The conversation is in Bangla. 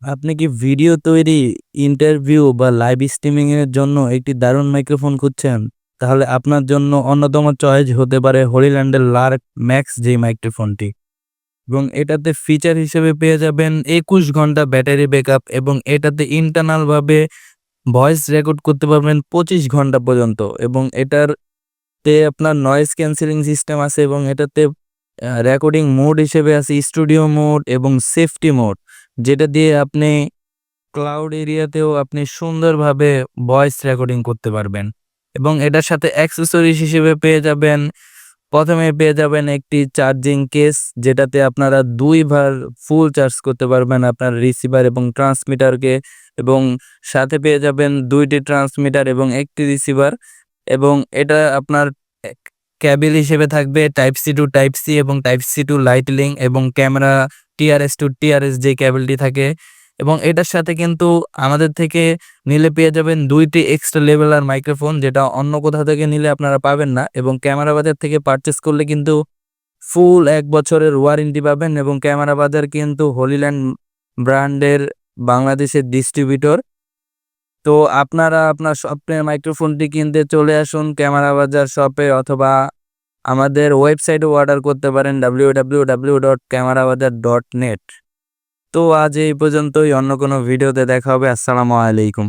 আপনি কি ভিডিও তৈরি, ইন্টারভিউ বা লাইভ স্ট্রিমিং এর জন্য একটি দারুণ মাইক্রোফোন খুঁজছেন? তাহলে আপনার জন্য অন্যতম চয়েস হতে পারে হলিল্যান্ডের লার্ক ম্যাক্স যে মাইক্রোফোনটি। এবং এটাতে ফিচার হিসেবে পেয়ে যাবেন ২১ ঘন্টা ব্যাটারি ব্যাকআপ এবং এটাতে ইন্টারনাল ভাবে ভয়েস রেকর্ড করতে পারবেন ২৫ ঘন্টা পর্যন্ত এবং আপনার নয়েজ ক্যান্সেলিং সিস্টেম আছে এবং এটাতে রেকর্ডিং মোড হিসেবে আছে স্টুডিও মোড এবং সেফটি মোড, যেটা দিয়ে আপনি ক্লাউড এরিয়াতেও আপনি সুন্দরভাবে ভয়েস রেকর্ডিং করতে পারবেন। এবং এটার সাথে অ্যাক্সেসরিজ হিসেবে পেয়ে যাবেন একটি চার্জিং কেস, যেটাতে আপনারা ২ বার ফুল চার্জ করতে পারবেন আপনার রিসিভার এবং ট্রান্সমিটারকে। এবং সাথে পেয়ে যাবেন ২ টি ট্রান্সমিটার এবং ১ টি রিসিভার। এবং এটা আপনার এক ক্যাবেল হিসেবে থাকবে type C to type C এবং টাইপ সি টু লাইটনিং এবং ক্যামেরা টিআরএস টু টিআরএস যে ক্যাবেলটি থাকে। এবং এটার সাথে কিন্তু আমাদের থেকে নিলে পেয়ে যাবেন ২ টি এক্সট্রা লেভেলার মাইক্রোফোন, যেটা অন্য কোথাও থেকে নিলে আপনারা পাবেন না। এবং ক্যামেরা বাজার থেকে পারচেজ করলে কিন্তু ফুল ১ বছরের ওয়ারেন্টি পাবেন। এবং ক্যামেরা বাজার কিন্তু হলিল্যান্ড ব্র্যান্ডের বাংলাদেশের ডিস্ট্রিবিউটর। তো আপনারা আপনার স্বপ্নের মাইক্রোফোনটি কিনতে চলে আসুন ক্যামেরা বাজার শপে, অথবা আমাদের ওয়েবসাইটেও অর্ডার করতে পারেন www.camerabazar.net। তো আজ এই পর্যন্তই, অন্য কোনো ভিডিওতে দেখা হবে। আসসালামু আলাইকুম।